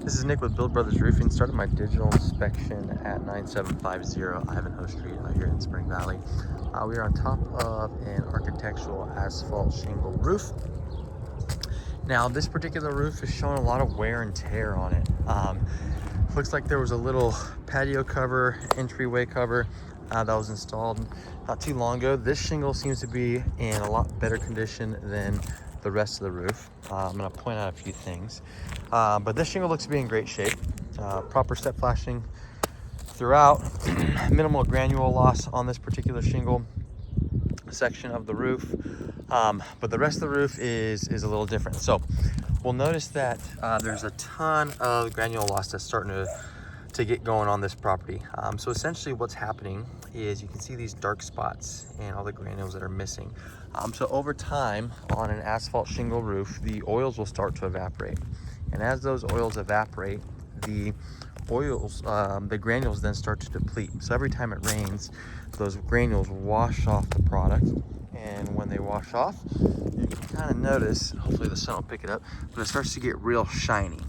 This is Nick with Build Brothers Roofing. Started my digital inspection at 9750 Ivanho Street here in Spring Valley. We are on top of an architectural asphalt shingle roof. Now, this particular roof is showing a lot of wear and tear on it. Looks like there was a little patio cover, entryway cover that was installed not too long ago. This shingle seems to be in a lot better condition than the rest of the roof. I'm going to point out a few things, but this shingle looks to be in great shape. Proper step flashing throughout, minimal granule loss on this particular shingle section of the roof, but the rest of the roof is a little different. So we'll notice that there's a ton of granule loss that's starting to get going on this property. So essentially what's happening is you can see these dark spots and all the granules that are missing. So over time on an asphalt shingle roof, the oils will start to evaporate. And as those oils evaporate, the granules then start to deplete. So every time it rains, those granules wash off the product. And when they wash off, you can kind of notice, hopefully the sun will pick it up, but it starts to get real shiny.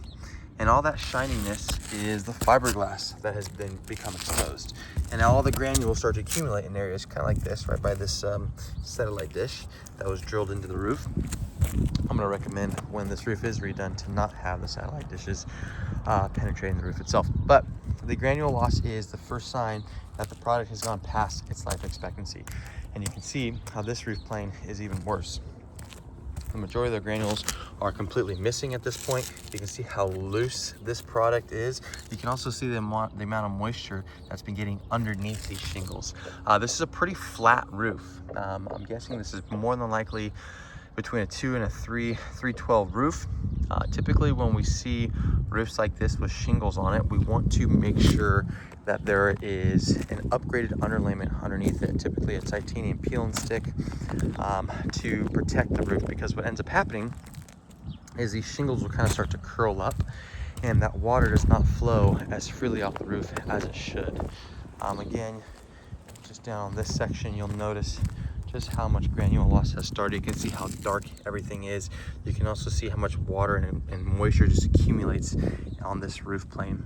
And all that shininess is the fiberglass that has become exposed. And now all the granules start to accumulate in areas kind of like this, right by this satellite dish that was drilled into the roof. I'm gonna recommend when this roof is redone to not have the satellite dishes penetrating the roof itself. But the granule loss is the first sign that the product has gone past its life expectancy. And you can see how this roof plane is even worse. The majority of the granules are completely missing at this point. You can see how loose this product is. You can also see the amount of moisture that's been getting underneath these shingles. This is a pretty flat roof. I'm guessing this is more than likely between a 2 and a 312 roof. Typically when we see roofs like this with shingles on it, we want to make sure that there is an upgraded underlayment underneath it, typically a titanium peel and stick, to protect the roof, because what ends up happening is these shingles will kind of start to curl up and that water does not flow as freely off the roof as it should. Again, just down on this section, you'll notice just how much granule loss has started. You can see how dark everything is. You can also see how much water and moisture just accumulates on this roof plane.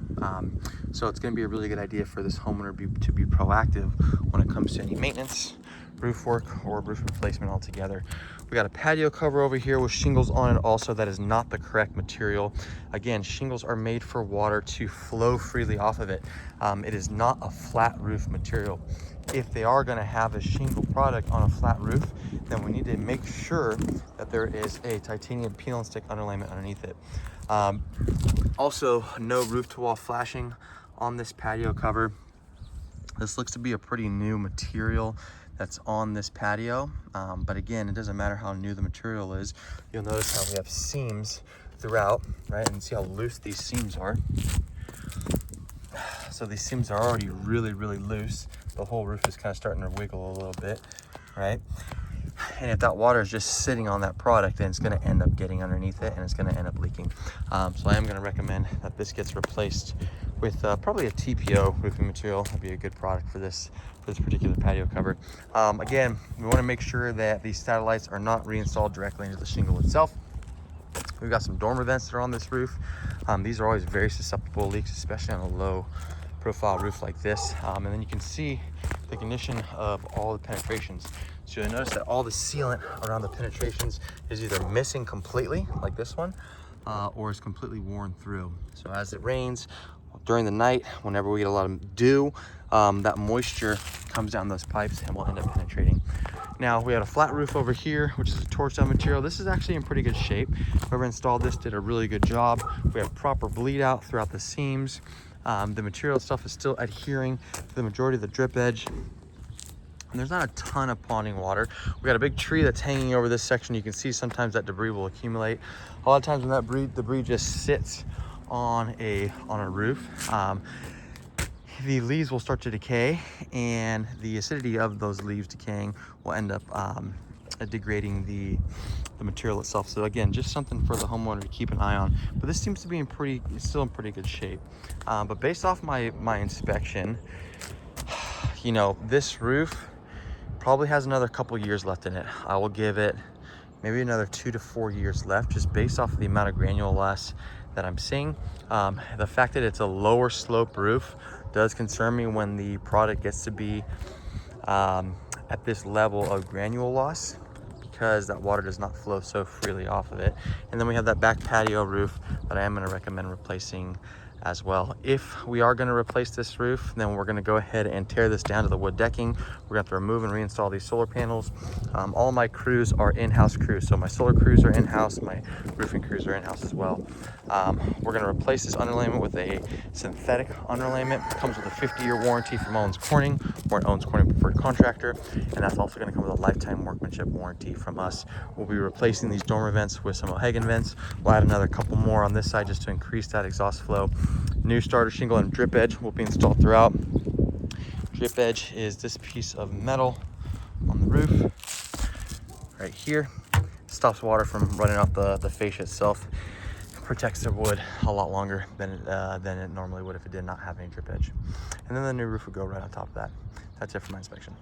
So it's going to be a really good idea for this homeowner to be proactive when it comes to any maintenance, roof work, or roof replacement altogether. We got a patio cover over here with shingles on it also. That is not the correct material. Again, shingles are made for water to flow freely off of it. It is not a flat roof material. If they are going to have a shingle product on a flat roof, then we need to make sure that there is a titanium peel and stick underlayment underneath it. Also, no roof to wall flashing on this patio cover. This looks to be a pretty new material that's on this patio, but again, it doesn't matter how new the material is. You'll notice how we have seams throughout, right? And see how loose these seams are. So these seams are already really loose. The whole roof is kind of starting to wiggle a little bit, right? And if that water is just sitting on that product, then it's going to end up getting underneath it and it's going to end up leaking. So I am going to recommend that this gets replaced with probably a TPO roofing material. That'd be a good product for this particular patio cover. Again, we want to make sure that these satellites are not reinstalled directly into the shingle itself. We've got some dormer vents that are on this roof. These are always very susceptible to leaks, especially on a low profile roof like this. And then you can see the condition of all the penetrations. So you'll notice that all the sealant around the penetrations is either missing completely, like this one, or is completely worn through. So as it rains during the night, whenever we get a lot of dew, that moisture comes down those pipes and will end up penetrating. Now we had a flat roof over here, which is a torch down material. This is actually in pretty good shape. Whoever installed this did a really good job. We have proper bleed out throughout the seams. The material itself is still adhering to the majority of the drip edge. And there's not a ton of ponding water. We got a big tree that's hanging over this section. You can see sometimes that debris will accumulate. A lot of times when that debris just sits on a roof, the leaves will start to decay, and the acidity of those leaves decaying will end up degrading the material itself. So again, just something for the homeowner to keep an eye on. But this seems to be still in pretty good shape. But based off my inspection, you know, this roof probably has another couple years left in it. I will give it maybe another 2 to 4 years left, just based off of the amount of granule loss that I'm seeing. The fact that it's a lower slope roof does concern me when the product gets to be at this level of granule loss, because that water does not flow so freely off of it. And then we have that back patio roof that I am going to recommend replacing as well. If we are going to replace this roof, then we're going to go ahead and tear this down to the wood decking. We're going to have to remove and reinstall these solar panels. All of my crews are in-house crews, so my solar crews are in-house, my roofing crews are in-house as well. We're going to replace this underlayment with a synthetic underlayment. It comes with a 50-year warranty from Owens Corning, or an Owens Corning preferred contractor, and that's also going to come with a lifetime workmanship warranty from us. We'll be replacing these dormer vents with some O'Hagan vents. We'll add another couple more on this side just to increase that exhaust flow. New starter shingle and drip edge will be installed throughout. Drip edge is this piece of metal on the roof right here. Stops water from running off the fascia itself. Protects the wood a lot longer than it normally would if it did not have any drip edge. And then the new roof would go right on top of that. That's it for my inspection.